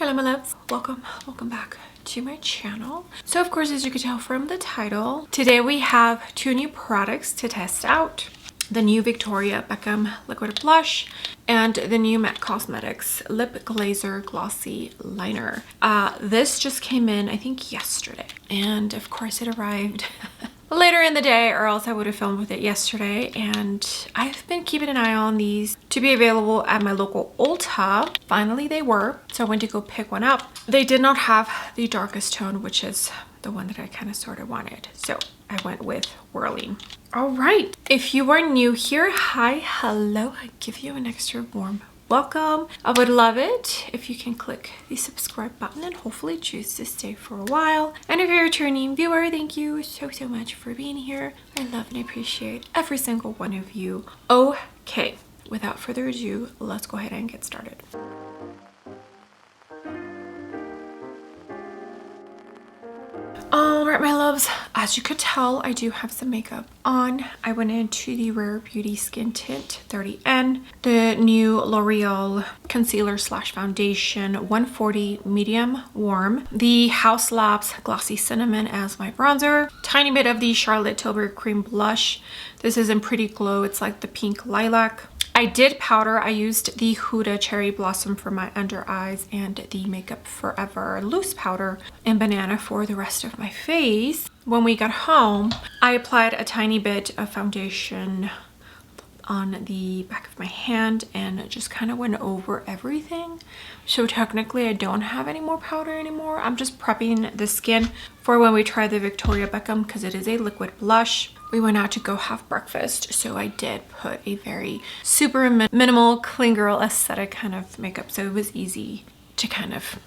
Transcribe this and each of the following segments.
Hello my loves, welcome back to my channel. So of course, as you could tell from the title, today we have two new products to test out: the new Victoria Beckham liquid blush and the new MAC Cosmetics Lipglazer glossy liner. This just came in I think yesterday, and of course it arrived later in the day, or else I would have filmed with it yesterday. And I've been keeping an eye on these to be available at my local Ulta. Finally they were, so I went to go pick one up. They did not have the darkest tone, which is the one that I kind of sort of wanted, so I went with Whirling. All right, if you are new here, hi, hello, I give you an extra warm welcome. I would love it if you can click the subscribe button and hopefully choose to stay for a while. And if you're a returning viewer, thank you so much for being here. I love and appreciate every single one of you. Okay, without further ado, let's go ahead and get started. All right, my loves, as you could tell, I do have some makeup on. I went into the Rare Beauty Skin Tint 30N, the new L'Oreal concealer slash foundation 140 medium warm, the Haus Labs Glossy Cinnamon as my bronzer, tiny bit of the Charlotte Tilbury cream blush. This is in Pretty Glow, it's like the pink lilac. I did powder. I used the Huda Cherry Blossom for my under eyes and the Makeup Forever loose powder in Banana for the rest of my face. When we got home, I applied a tiny bit of foundation on the back of my hand and just kind of went over everything. So technically I don't have any more powder anymore. I'm just prepping the skin for when we try the Victoria Beckham, because it is a liquid blush. We went out to go have breakfast, so I did put a very super minimal clean girl aesthetic kind of makeup, so it was easy to kind of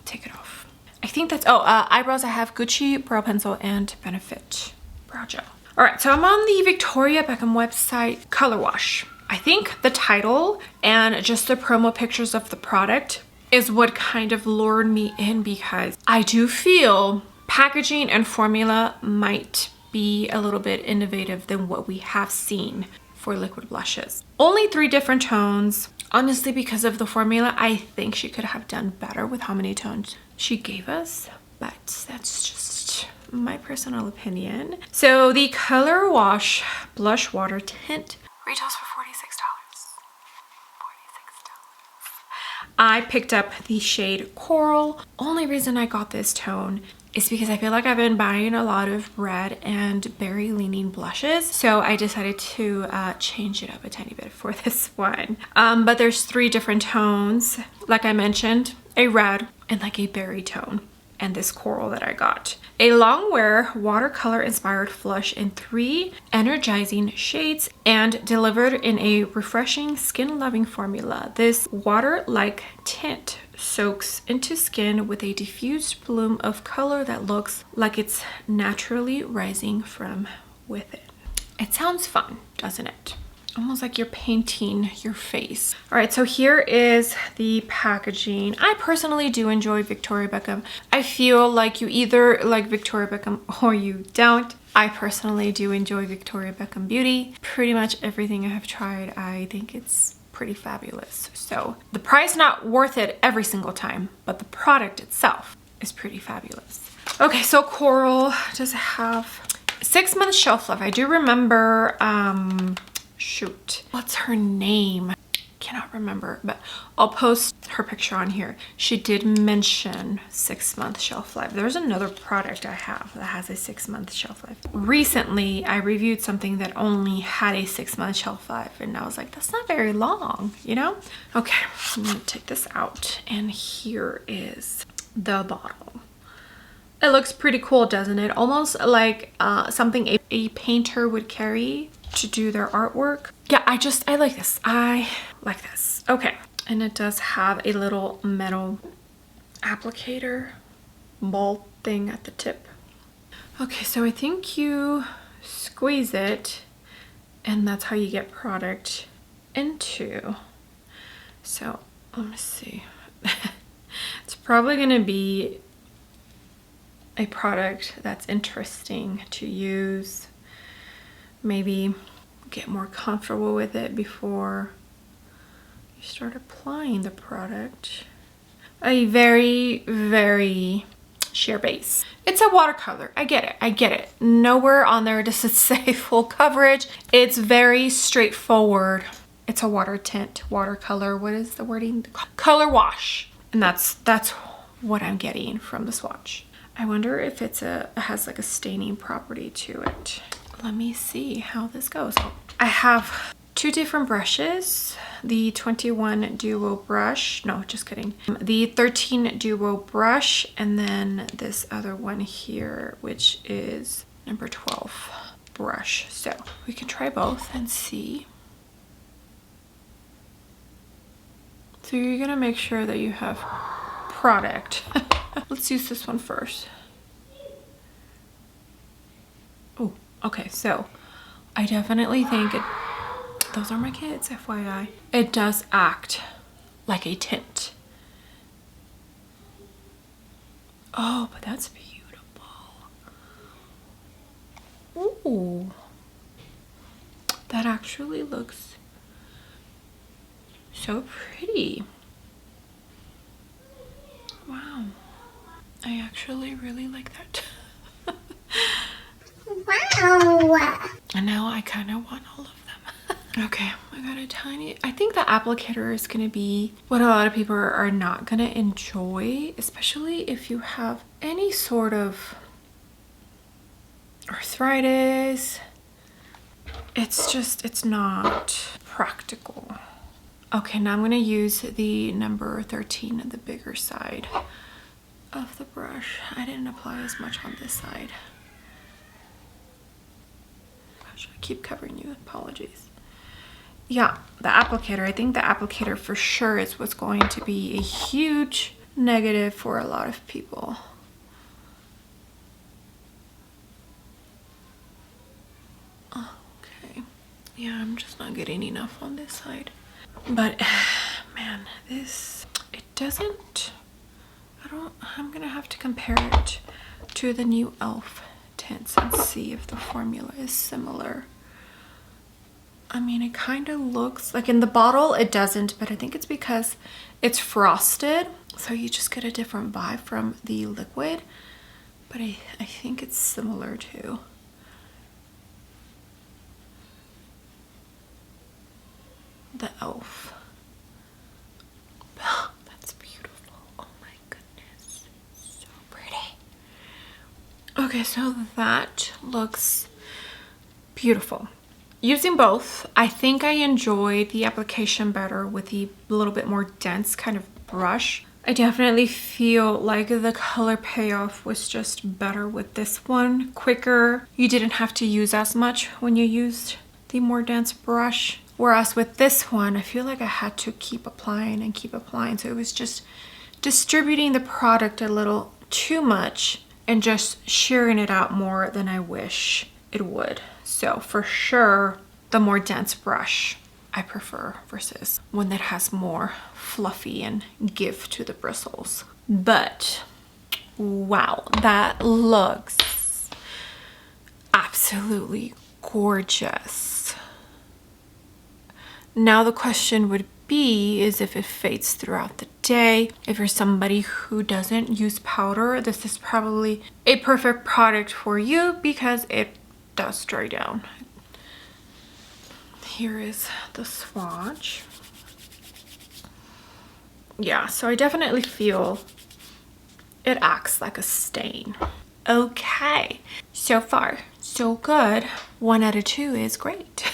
take it off. I think that's eyebrows. I have Gucci brow pencil and Benefit brow gel. All right, so I'm on the Victoria Beckham website color wash. I think the title and just the promo pictures of the product is what kind of lured me in, because I do feel packaging and formula might be a little bit innovative than what we have seen for liquid blushes. Only 3 different tones. Honestly, because of the formula, I think she could have done better with how many tones she gave us, but that's just my personal opinion. So the color wash blush water tint retails for $46. I picked up the shade Coral. Only reason I got this tone is because I feel like I've been buying a lot of red and berry leaning blushes, so I decided to change it up a tiny bit for this one. But there's 3 different tones, like I mentioned, a red and like a berry tone, and this coral that I got. A long wear watercolor inspired flush in 3 energizing shades and delivered in a refreshing skin loving formula. This water like tint soaks into skin with a diffused bloom of color that looks like it's naturally rising from within. It sounds fun, doesn't it? Almost like you're painting your face. All right, so here is the packaging. I personally do enjoy Victoria Beckham. I feel like you either like Victoria Beckham or you don't. I personally do enjoy Victoria Beckham beauty. Pretty much everything I have tried, I think it's pretty fabulous. So the price not worth it every single time, but the product itself is pretty fabulous. Okay, so Coral does have 6 months shelf life. I do remember shoot, what's her name? Cannot remember, but I'll post her picture on here. She did mention 6 month shelf life. There's another product I have that has a 6 month shelf life. Recently I reviewed something that only had a 6 month shelf life, and I was like, that's not very long, you know? Okay, I'm gonna take this out, and here is the bottle. It looks pretty cool, doesn't it? Almost like something a painter would carry to do their artwork. Yeah, I like this. I like this. Okay, and it does have a little metal applicator ball thing at the tip. Okay, so I think you squeeze it and that's how you get product into. So let me see. It's probably gonna be a product that's interesting to use. Maybe get more comfortable with it before you start applying the product. a very, very sheer base. It's a watercolor. I get it. I get it. Nowhere on there does it say full coverage. It's very straightforward. It's a water tint, watercolor. What is the wording? Color wash. And that's what I'm getting from the swatch. I wonder if it has like a staining property to it. Let me see how this goes. I have two different brushes. The 21 Duo brush. No, just kidding. The 13 Duo brush, and then this other one here, which is number 12 brush. So we can try both and see. So you're gonna make sure that you have product. Let's use this one first. Oh, okay, so I definitely think it, those are my kids, FYI. It does act like a tint. Oh, but that's beautiful. Ooh, that actually looks so pretty. Wow, I actually really like that. Wow. And now I kind of want all of them. Okay, I got a tiny, I think the applicator is going to be what a lot of people are not going to enjoy, especially if you have any sort of arthritis. It's just, it's not practical. Okay, now I'm going to use the number 13, the bigger side of the brush. I didn't apply as much on this side. Gosh, I keep covering you, apologies. Yeah, the applicator, I think the applicator for sure is what's going to be a huge negative for a lot of people. Okay, yeah, I'm just not getting enough on this side. But man, this, it doesn't, I'm gonna have to compare it to the new e.l.f. tints and see if the formula is similar. I mean, it kind of looks like in the bottle it doesn't, but I think it's because it's frosted, so you just get a different vibe from the liquid. But I think it's similar to the e.l.f. That's beautiful. Oh my goodness, so pretty. Okay, so that looks beautiful. Using both, I think I enjoy the application better with the little bit more dense kind of brush. I definitely feel like the color payoff was just better with this one, quicker. You didn't have to use as much when you used the more dense brush. Whereas with this one, I feel like I had to keep applying and keep applying. So it was just distributing the product a little too much and just shearing it out more than I wish it would. So for sure, the more dense brush I prefer versus one that has more fluffy and give to the bristles. But wow, that looks absolutely gorgeous. Now the question would be is if it fades throughout the day. If you're somebody who doesn't use powder, this is probably a perfect product for you because it does dry down. Here is the swatch. Yeah, so I definitely feel it acts like a stain. Okay, so far so good. 1 out of 2 is great.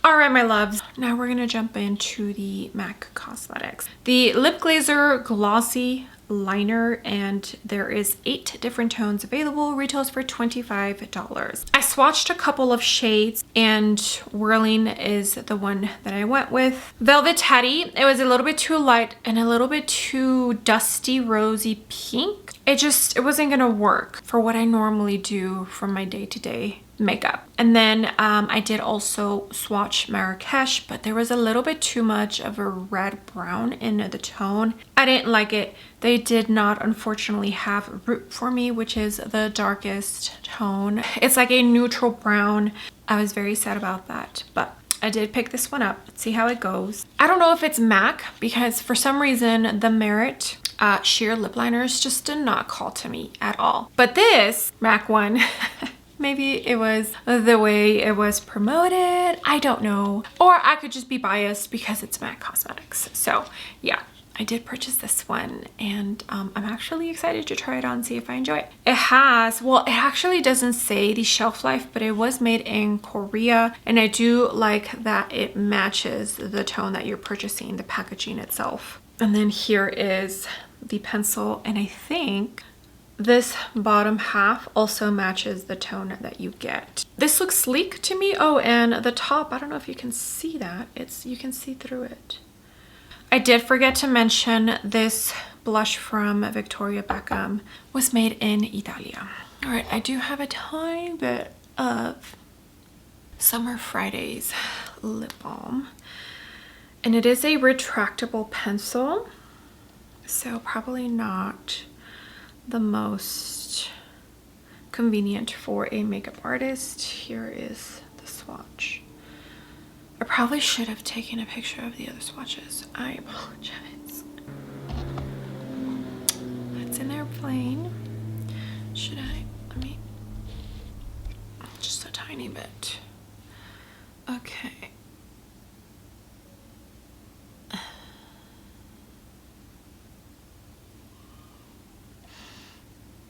All right, my loves, now we're gonna jump into the MAC Cosmetics. The Lipglazer Glossy liner, and there is 8 different tones available. Retails for $25. I swatched a couple of shades, and Whirling is the one that I went with. Velvet Teddy, it was a little bit too light and a little bit too dusty rosy pink. It wasn't gonna work for what I normally do for my day-to-day makeup. And then I did also swatch Marrakesh, but there was a little bit too much of a red brown in the tone. I didn't like it. They did not unfortunately have Root for me, which is the darkest tone. It's like a neutral brown. I was very sad about that, but I did pick this one up. Let's see how it goes. I don't know if it's MAC because for some reason the Merit sheer lip liners just did not call to me at all. But this MAC one, maybe it was the way it was promoted, I don't know. Or I could just be biased because it's MAC Cosmetics. So yeah, I did purchase this one, and I'm actually excited to try it on and see if I enjoy it. It has, well, it actually doesn't say the shelf life, but it was made in Korea, and I do like that it matches the tone that you're purchasing, the packaging itself. And then here is the pencil, and I think this bottom half also matches the tone that you get. This looks sleek to me. Oh, and the top, I don't know if you can see that. You can see through it. I did forget to mention this blush from Victoria Beckham was made in Italia. All right, I do have a tiny bit of Summer Fridays lip balm, and it is a retractable pencil, so probably not the most convenient for a makeup artist. Here is the swatch. I probably should have taken a picture of the other swatches. I apologize. It's in airplane. Should I? Let me. Just a tiny bit. Okay.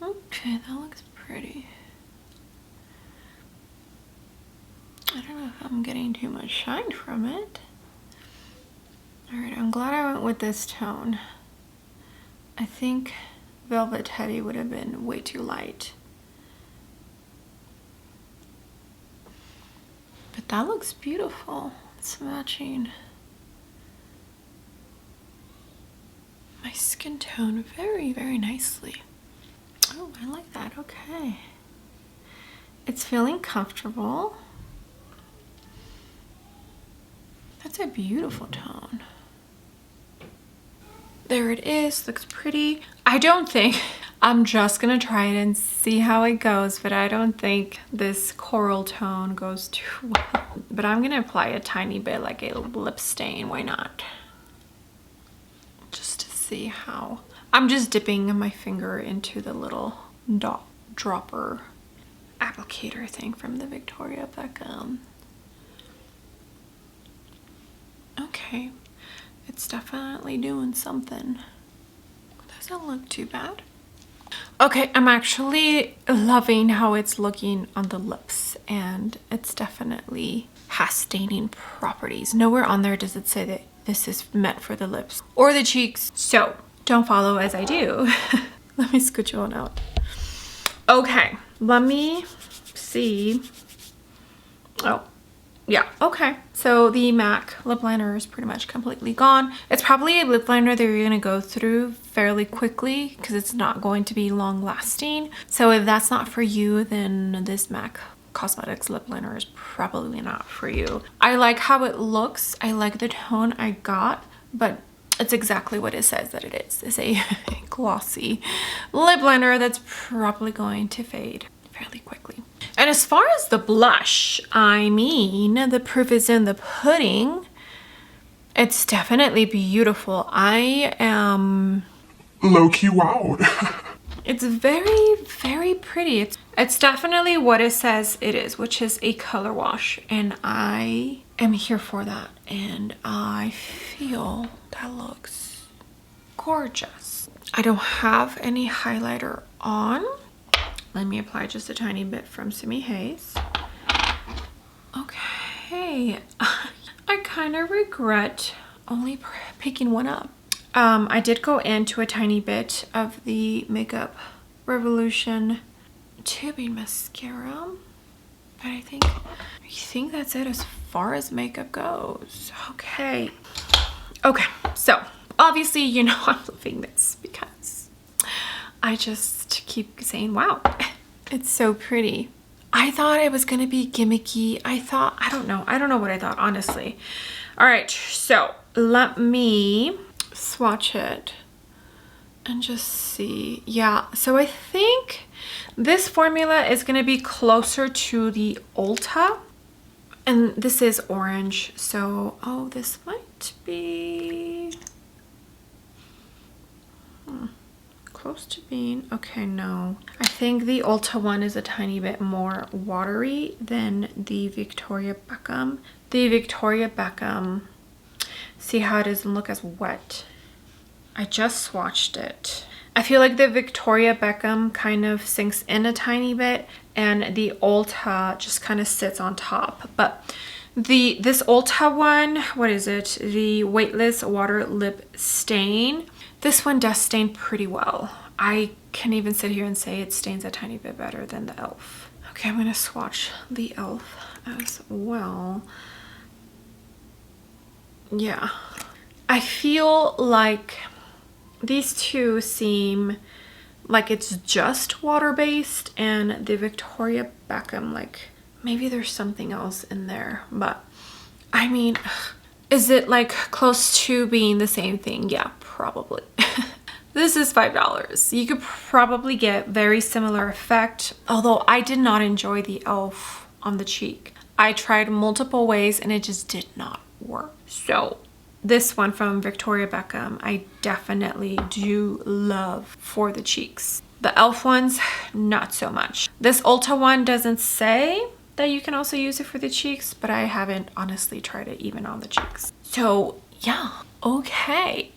Okay, that looks pretty. I don't know if I'm getting too much shine from it. Alright, I'm glad I went with this tone. I think Velvet Teddy would have been way too light. But that looks beautiful. It's matching my skin tone very, very nicely. Oh, I like that. Okay. It's feeling comfortable. That's a beautiful tone. There it is. Looks pretty. I don't think, I'm just gonna try it and see how it goes, but I don't think this coral tone goes too well. But I'm gonna apply a tiny bit, like a lip stain. Why not? Just to see how. I'm just dipping my finger into the little dot dropper applicator thing from the Victoria Beckham. Okay, it's definitely doing something. Doesn't look too bad. Okay, I'm actually loving how it's looking on the lips, and it's definitely has staining properties. Nowhere on there does it say that this is meant for the lips or the cheeks. So don't follow as I do. Let me scooch on out. Okay, let me see. Oh, yeah, okay. So the MAC lip liner is pretty much completely gone. It's probably a lip liner that you're gonna go through fairly quickly because it's not going to be long lasting. So if that's not for you, then this MAC Cosmetics lip liner is probably not for you. I like how it looks. I like the tone I got, but it's exactly what it says that it is. It's a glossy lip liner that's probably going to fade fairly quickly. And as far as the blush, I mean, the proof is in the pudding. It's definitely beautiful. I am low-key wowed. It's very, very pretty. It's definitely what it says it is, which is a color wash. And I am here for that. And I feel that looks gorgeous. I don't have any highlighter on. Let me apply just a tiny bit from Simi Haze. Okay. I kind of regret only picking one up. I did go into a tiny bit of the Makeup Revolution tubing mascara, but I think that's it as far as makeup goes. Okay, so obviously you know I'm loving this because I just keep saying wow, it's so pretty. I thought it was gonna be gimmicky. I don't know what I thought, honestly. All right, so let me swatch it and just see. Yeah, so I think this formula is going to be closer to the Ulta, and this is orange, so this might be Close to being okay. No, I think the Ulta one is a tiny bit more watery than the Victoria Beckham. The Victoria Beckham, see how it doesn't look as wet. I just swatched it. I feel like the Victoria Beckham kind of sinks in a tiny bit and the Ulta just kind of sits on top. But this Ulta one, what is it? The Weightless Water Lip Stain. This one does stain pretty well. I can even sit here and say it stains a tiny bit better than the e.l.f. Okay, I'm gonna swatch the e.l.f. as well. Yeah, I feel like these two seem like it's just water-based, and the Victoria Beckham, like maybe there's something else in there, but I mean, is it like close to being the same thing? Yeah, probably. This is $5. You could probably get very similar effect, although I did not enjoy the e.l.f. on the cheek. I tried multiple ways and it just did not work. So this one from Victoria Beckham, I definitely do love for the cheeks. The e.l.f. ones, not so much. This Ulta one doesn't say that you can also use it for the cheeks, but I haven't honestly tried it even on the cheeks. So yeah, okay.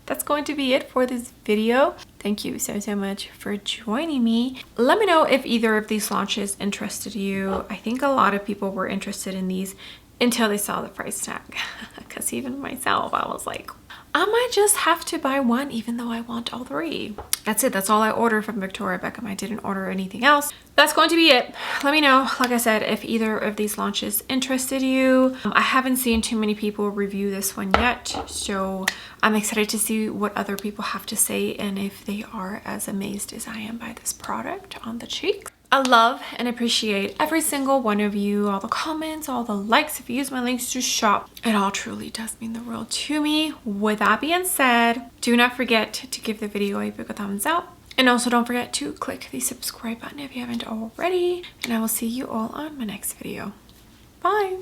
That's going to be it for this video. Thank you so much for joining me. Let me know if either of these launches interested you. I think a lot of people were interested in these until they saw the price tag. Because even myself, I was like, I might just have to buy one even though I want all three. That's it. That's all I ordered from Victoria Beckham. I didn't order anything else. That's going to be it. Let me know, like I said, if either of these launches interested you. I haven't seen too many people review this one yet, so I'm excited to see what other people have to say and if they are as amazed as I am by this product on the cheeks. I love and appreciate every single one of you, all the comments, all the likes. If you use my links to shop, it all truly does mean the world to me. With that being said, do not forget to give the video a big thumbs up. And also don't forget to click the subscribe button if you haven't already. And I will see you all on my next video. Bye!